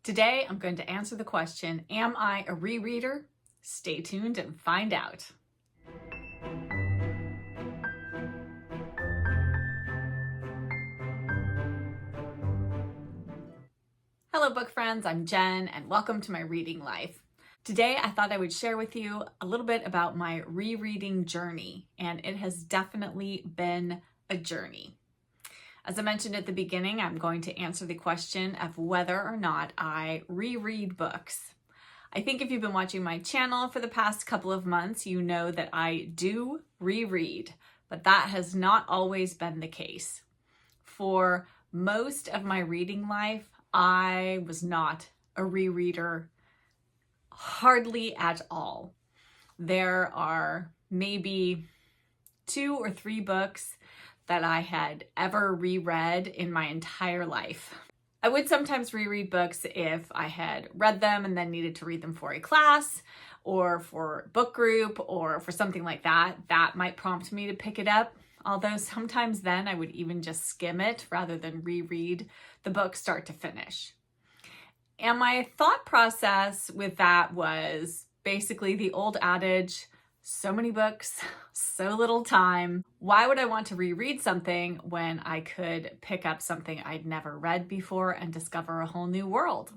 Today, I'm going to answer the question, am I a rereader? Stay tuned and find out. Hello, book friends. I'm Jen, and welcome to my reading life. Today, I thought I would share with you a little bit about my rereading journey, and it has definitely been a journey. As I mentioned at the beginning, I'm going to answer the question of whether or not I reread books. I think if you've been watching my channel for the past couple of months, you know that I do reread, but that has not always been the case. For most of my reading life, I was not a rereader, hardly at all. There are maybe 2 or 3 books that I had ever reread in my entire life. I would sometimes reread books if I had read them and then needed to read them for a class or for book group or for something like that. That might prompt me to pick it up. Although sometimes then I would even just skim it rather than reread the book start to finish. And my thought process with that was basically the old adage, so many books, so little time. Why would I want to reread something when I could pick up something I'd never read before and discover a whole new world?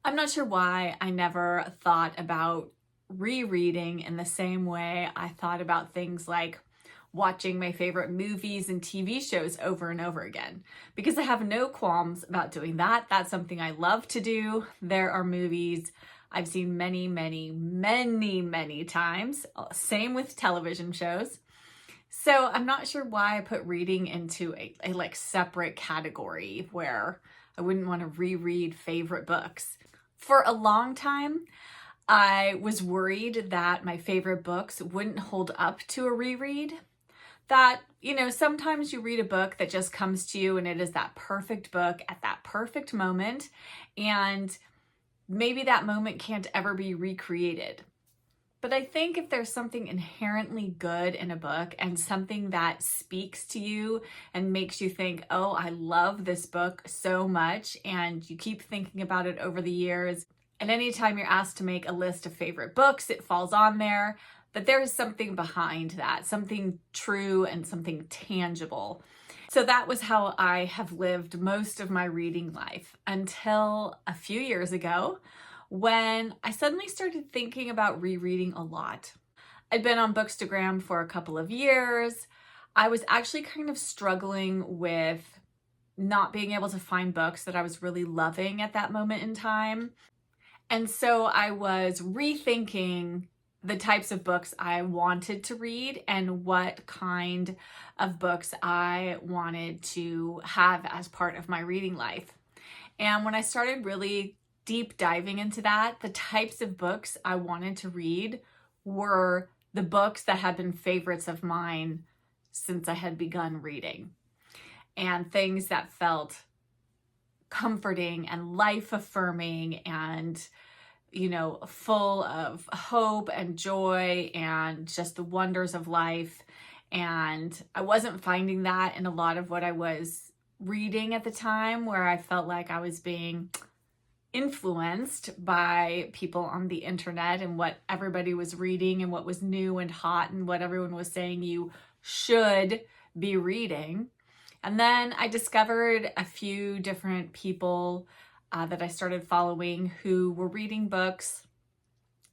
I'm not sure why I never thought about rereading in the same way I thought about things like watching my favorite movies and TV shows over and over again, because I have no qualms about doing that. That's something I love to do. There are movies I've seen many, many, many, many times. Same with television shows. So I'm not sure why I put reading into a like separate category where I wouldn't want to reread favorite books. For a long time, I was worried that my favorite books wouldn't hold up to a reread. That, sometimes you read a book that just comes to you and it is that perfect book at that perfect moment, and maybe that moment can't ever be recreated. But I think if there's something inherently good in a book and something that speaks to you and makes you think, oh, I love this book so much, and you keep thinking about it over the years, and anytime you're asked to make a list of favorite books, it falls on there, that there is something behind that, something true and something tangible. So that was how I have lived most of my reading life until a few years ago when I suddenly started thinking about rereading a lot. I'd been on Bookstagram for a couple of years. I was actually kind of struggling with not being able to find books that I was really loving at that moment in time. And so I was rethinking the types of books I wanted to read and what kind of books I wanted to have as part of my reading life. And when I started really deep diving into that, the types of books I wanted to read were the books that had been favorites of mine since I had begun reading, and things that felt comforting and life-affirming and full of hope and joy and just the wonders of life. And I wasn't finding that in a lot of what I was reading at the time, where I felt like I was being influenced by people on the internet and what everybody was reading and what was new and hot and what everyone was saying you should be reading. And then I discovered a few different people that I started following who were reading books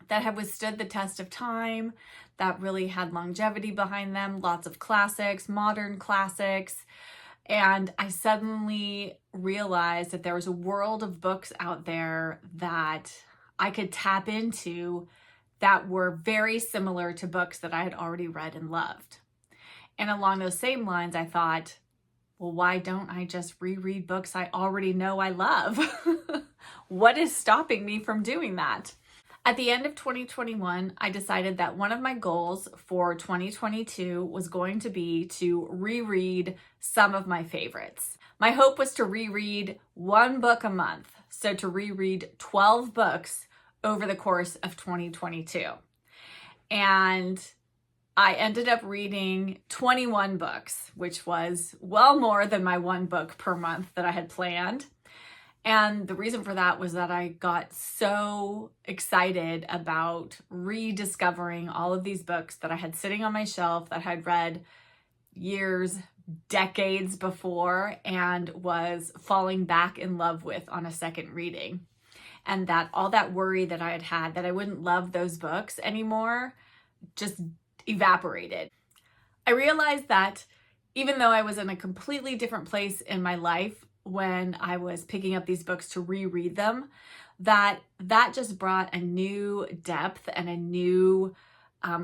that have withstood the test of time, that really had longevity behind them, lots of classics, modern classics. And I suddenly realized that there was a world of books out there that I could tap into that were very similar to books that I had already read and loved. And along those same lines, I thought, well, why don't I just reread books I already know I love? What is stopping me from doing that? At the end of 2021, I decided that one of my goals for 2022 was going to be to reread some of my favorites. My hope was to reread 1 book a month, so to reread 12 books over the course of 2022. And I ended up reading 21 books, which was well more than my 1 book per month that I had planned. And the reason for that was that I got so excited about rediscovering all of these books that I had sitting on my shelf that I'd read years, decades before, and was falling back in love with on a second reading. And that all that worry that I had had that I wouldn't love those books anymore just evaporated. I realized that even though I was in a completely different place in my life when I was picking up these books to reread them, that just brought a new depth and a new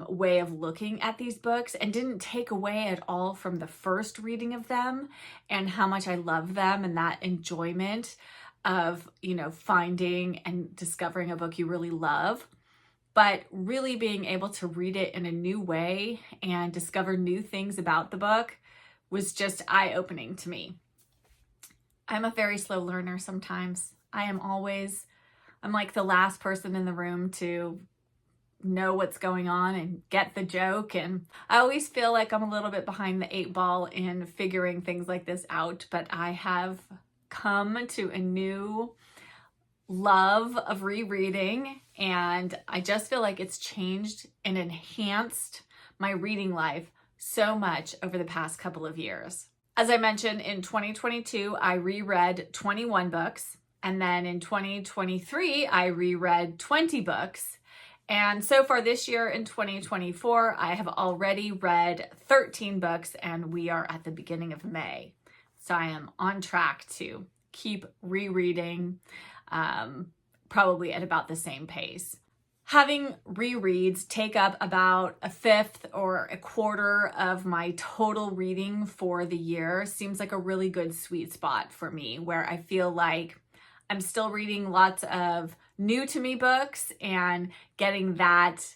way of looking at these books, and didn't take away at all from the first reading of them and how much I love them, and that enjoyment of, finding and discovering a book you really love. But really being able to read it in a new way and discover new things about the book was just eye-opening to me. I'm a very slow learner sometimes. I'm like the last person in the room to know what's going on and get the joke. And I always feel like I'm a little bit behind the 8 ball in figuring things like this out, but I have come to a new love of rereading, and I just feel like it's changed and enhanced my reading life so much over the past couple of years. As I mentioned, in 2022, I reread 21 books, and then in 2023, I reread 20 books. And so far this year in 2024, I have already read 13 books, and we are at the beginning of May. So I am on track to keep rereading, probably at about the same pace. Having rereads take up about a fifth or a quarter of my total reading for the year seems like a really good sweet spot for me, where I feel like I'm still reading lots of new to me books and getting that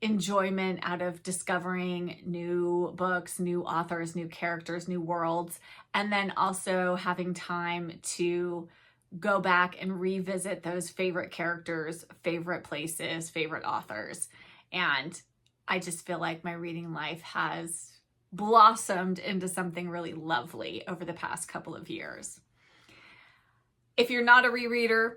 enjoyment out of discovering new books, new authors, new characters, new worlds, and then also having time to go back and revisit those favorite characters, favorite places, favorite authors. And I just feel like my reading life has blossomed into something really lovely over the past couple of years. If you're not a rereader,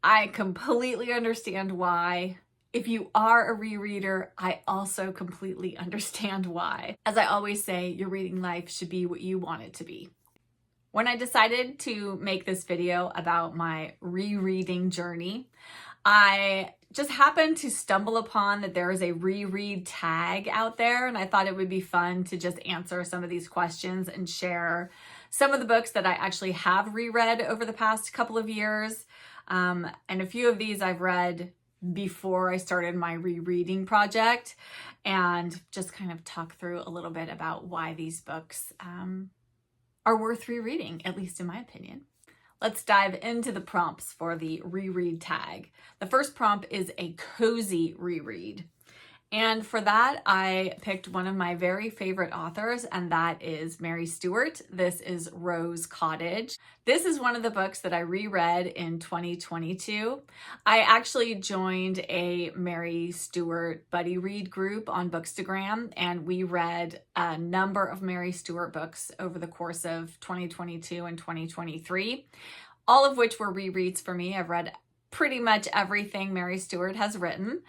I completely understand why. If you are a rereader, I also completely understand why. As I always say, your reading life should be what you want it to be. When I decided to make this video about my rereading journey, I just happened to stumble upon that there is a reread tag out there, and I thought it would be fun to just answer some of these questions and share some of the books that I actually have reread over the past couple of years. And a few of these I've read before I started my rereading project, and just kind of talk through a little bit about why these books are worth rereading, at least in my opinion. Let's dive into the prompts for the reread tag. The first prompt is a cozy reread. And for that, I picked one of my very favorite authors, and that is Mary Stewart. This is Rose Cottage. This is one of the books that I reread in 2022. I actually joined a Mary Stewart buddy read group on Bookstagram, and we read a number of Mary Stewart books over the course of 2022 and 2023, all of which were rereads for me. I've read pretty much everything Mary Stewart has written.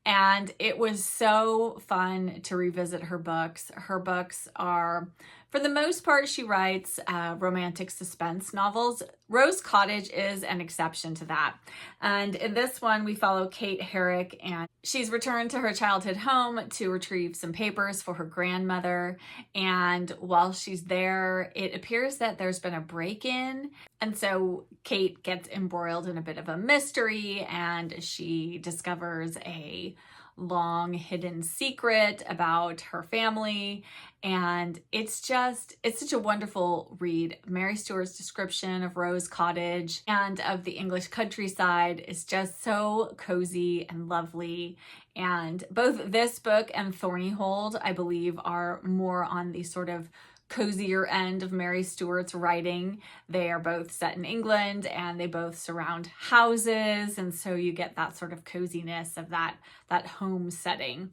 And it was so fun to revisit her books. Her books are, for the most part, she writes romantic suspense novels. Rose Cottage is an exception to that. And in this one, we follow Kate Herrick, and she's returned to her childhood home to retrieve some papers for her grandmother. And while she's there, it appears that there's been a break-in. And so Kate gets embroiled in a bit of a mystery, and she discovers a long hidden secret about her family. And it's such a wonderful read. Mary Stewart's description of Rose Cottage and of the English countryside is just so cozy and lovely. And both this book and Thornyhold, I believe, are more on the sort of cozier end of Mary Stewart's writing. They are both set in England, and they both surround houses, and so you get that sort of coziness of that home setting.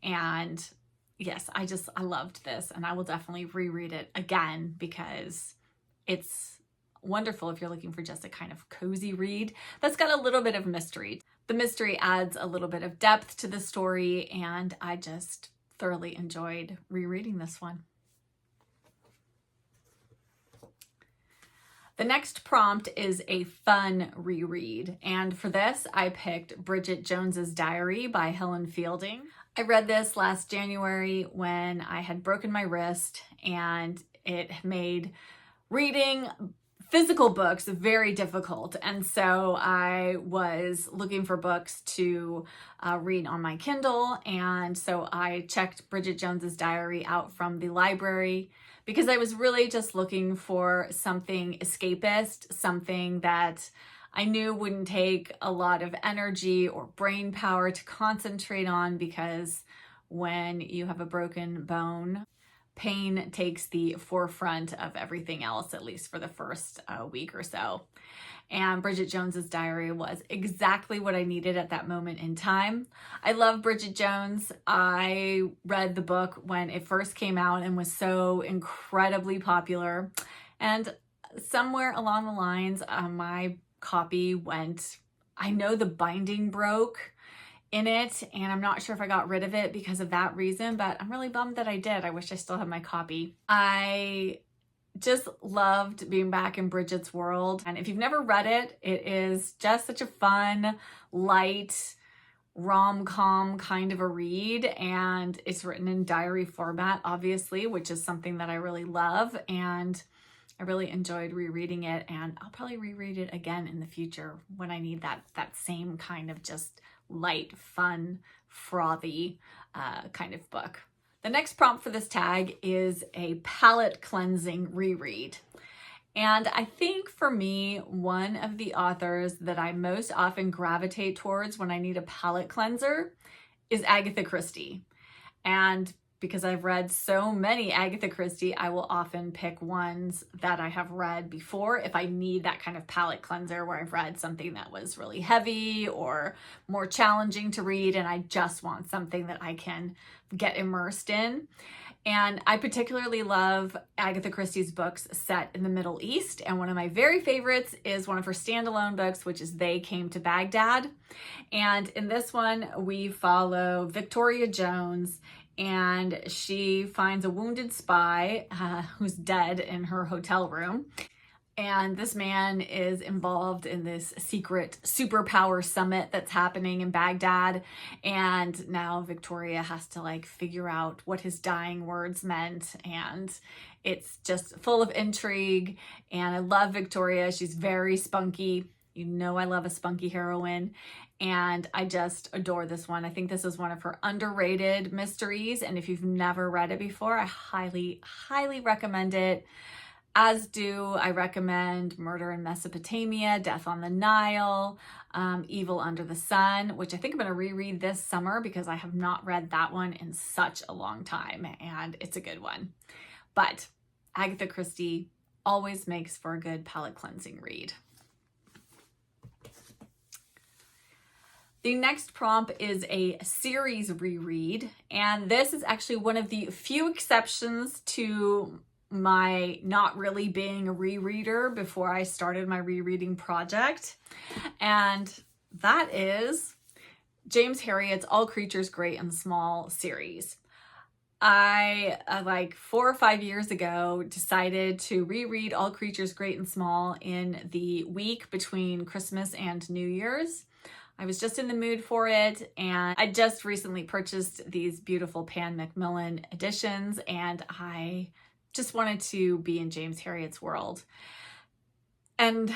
And yes, I loved this, and I will definitely reread it again because it's wonderful if you're looking for just a kind of cozy read that's got a little bit of mystery. The mystery adds a little bit of depth to the story, and I just thoroughly enjoyed rereading this one. The next prompt is a fun reread, and for this I picked Bridget Jones's Diary by Helen Fielding. I read this last January when I had broken my wrist, and it made reading physical books very difficult, and so I was looking for books to read on my Kindle, and so I checked Bridget Jones's Diary out from the library because I was really just looking for something escapist, something that I knew wouldn't take a lot of energy or brain power to concentrate on, because when you have a broken bone, pain takes the forefront of everything else, at least for the first week or so. And Bridget Jones's Diary was exactly what I needed at that moment in time. I love Bridget Jones. I read the book when it first came out and was so incredibly popular. And somewhere along the lines, my copy went, I know the binding broke in it, and I'm not sure if I got rid of it because of that reason, but I'm really bummed that I did. I wish I still had my copy. I just loved being back in Bridget's world. And if you've never read it, it is just such a fun, light, rom-com kind of a read. And it's written in diary format, obviously, which is something that I really love. And I really enjoyed rereading it. And I'll probably reread it again in the future when I need that same kind of just light, fun, frothy kind of book. The next prompt for this tag is a palate cleansing reread. And I think for me, one of the authors that I most often gravitate towards when I need a palate cleanser is Agatha Christie. And because I've read so many Agatha Christie, I will often pick ones that I have read before if I need that kind of palate cleanser where I've read something that was really heavy or more challenging to read, and I just want something that I can get immersed in. And I particularly love Agatha Christie's books set in the Middle East. And one of my very favorites is one of her standalone books, which is They Came to Baghdad. And in this one, we follow Victoria Jones, and she finds a wounded spy who's dead in her hotel room. And this man is involved in this secret superpower summit that's happening in Baghdad. And now Victoria has to figure out what his dying words meant. And it's just full of intrigue. And I love Victoria. She's very spunky. You know I love a spunky heroine. And I just adore this one. I think this is one of her underrated mysteries. And if you've never read it before, I highly, highly recommend it. As do I recommend Murder in Mesopotamia, Death on the Nile, Evil Under the Sun, which I think I'm going to reread this summer because I have not read that one in such a long time, and it's a good one. But Agatha Christie always makes for a good palate cleansing read. The next prompt is a series reread, and this is actually one of the few exceptions to my not really being a rereader before I started my rereading project, and that is James Herriot's All Creatures Great and Small series. I, 4 or 5 years ago, decided to reread All Creatures Great and Small in the week between Christmas and New Year's. I was just in the mood for it, and I just recently purchased these beautiful Pan Macmillan editions, and I just wanted to be in James Herriot's world. And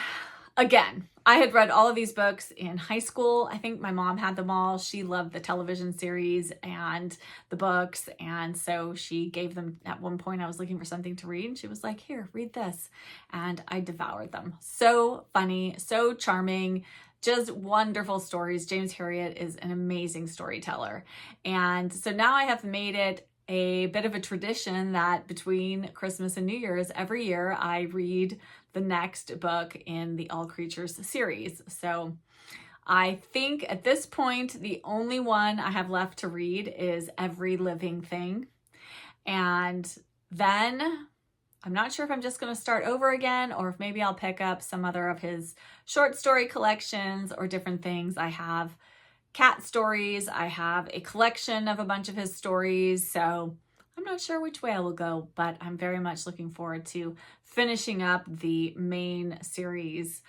again, I had read all of these books in high school. I think my mom had them all. She loved the television series and the books, and so she gave them. At one point I was looking for something to read, and she was like, here, read this. And I devoured them. So funny, so charming, just wonderful stories. James Herriot is an amazing storyteller. And so now I have made it a bit of a tradition that between Christmas and New Year's every year I read the next book in the All Creatures series. So I think at this point the only one I have left to read is Every Living Thing. And then I'm not sure if I'm just going to start over again or if maybe I'll pick up some other of his short story collections or different things. I have cat stories. I have a collection of a bunch of his stories. So I'm not sure which way I will go, but I'm very much looking forward to finishing up the main series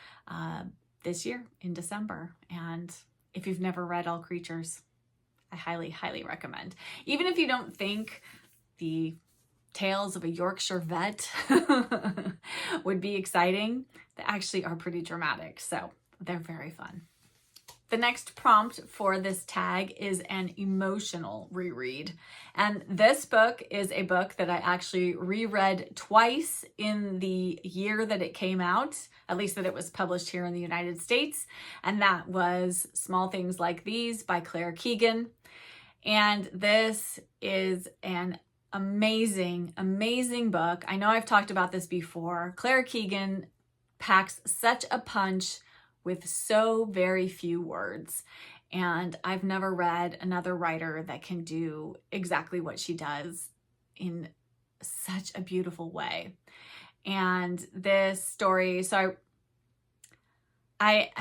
this year in December. And if you've never read All Creatures, I highly, highly recommend. Even if you don't think the Tales of a Yorkshire Vet would be exciting, they actually are pretty dramatic. So they're very fun. The next prompt for this tag is an emotional reread. And this book is a book that I actually reread twice in the year that it came out, at least that it was published here in the United States. And that was Small Things Like These by Claire Keegan. And this is an amazing, amazing book. I know I've talked about this before. Claire Keegan packs such a punch with so very few words. And I've never read another writer that can do exactly what she does in such a beautiful way. And this story, so I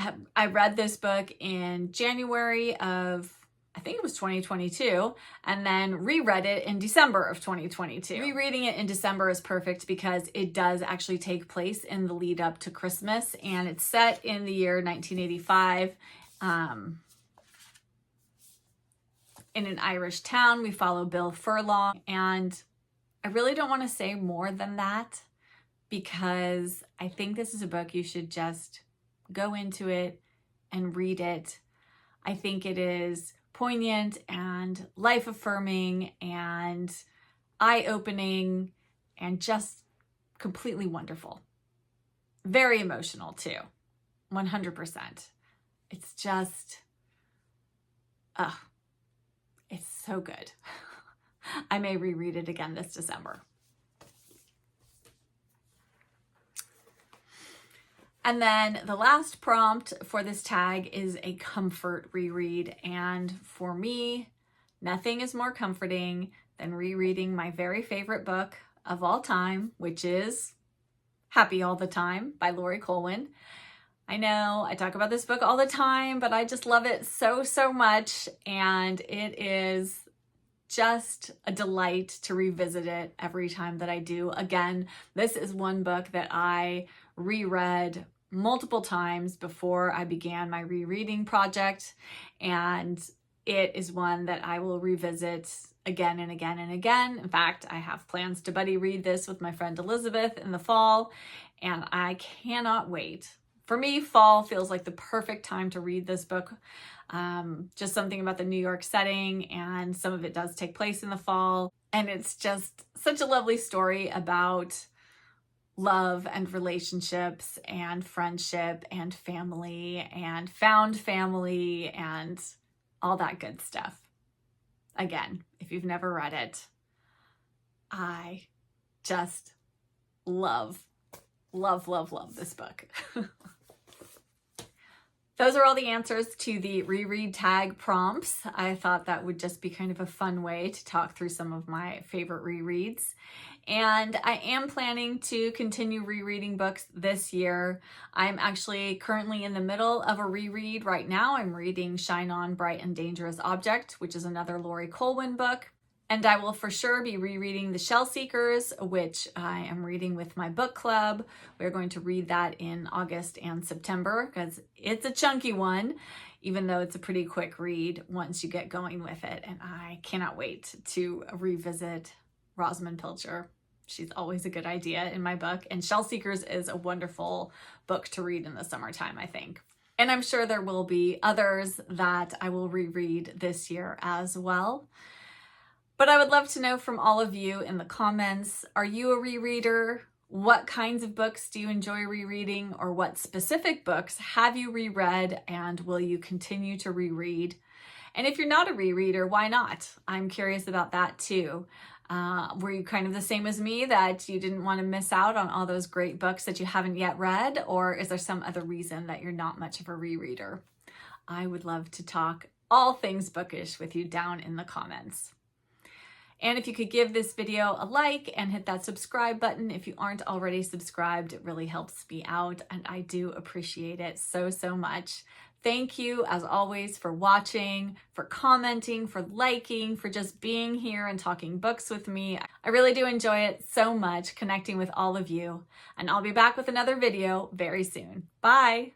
read this book in January of, I think it was 2022, and then reread it in December of 2022. Rereading it in December is perfect because it does actually take place in the lead up to Christmas, and it's set in the year 1985 in an Irish town. We follow Bill Furlong, and I really don't want to say more than that because I think this is a book you should just go into it and read it. I think it is poignant and life-affirming and eye-opening and just completely wonderful. Very emotional too, 100%. It's just, it's so good. I may reread it again this December. And then the last prompt for this tag is a comfort reread. And for me, nothing is more comforting than rereading my very favorite book of all time, which is Happy All the Time by Laurie Colwin. I know I talk about this book all the time, but I just love it so, so much. And it is just a delight to revisit it every time that I do. Again, this is one book that I reread multiple times before I began my rereading project, and it is one that I will revisit again and again and again. In fact, I have plans to buddy read this with my friend Elizabeth in the fall, and I cannot wait. For me, fall feels like the perfect time to read this book. Just something about the New York setting, and some of it does take place in the fall. And it's just such a lovely story about love and relationships and friendship and family and found family and all that good stuff. Again, if you've never read it, I just love, love, love, love this book. Those are all the answers to the reread tag prompts. I thought that would just be kind of a fun way to talk through some of my favorite rereads. And I am planning to continue rereading books this year. I'm actually currently in the middle of a reread right now. I'm reading Shine On, Bright and Dangerous Object, which is another Laurie Colwin book. And I will for sure be rereading The Shell Seekers, which I am reading with my book club. We're going to read that in August and September because it's a chunky one, even though it's a pretty quick read once you get going with it. And I cannot wait to revisit Rosamund Pilcher. She's always a good idea in my book. And Shell Seekers is a wonderful book to read in the summertime, I think. And I'm sure there will be others that I will reread this year as well. But I would love to know from all of you in the comments, are you a rereader? What kinds of books do you enjoy rereading, or what specific books have you reread and will you continue to reread? And if you're not a rereader, why not? I'm curious about that too. Were you kind of the same as me, that you didn't want to miss out on all those great books that you haven't yet read? Or is there some other reason that you're not much of a rereader? I would love to talk all things bookish with you down in the comments. And if you could give this video a like and hit that subscribe button if you aren't already subscribed, it really helps me out and I do appreciate it so, so much. Thank you, as always, for watching, for commenting, for liking, for just being here and talking books with me. I really do enjoy it so much, connecting with all of you. And I'll be back with another video very soon. Bye!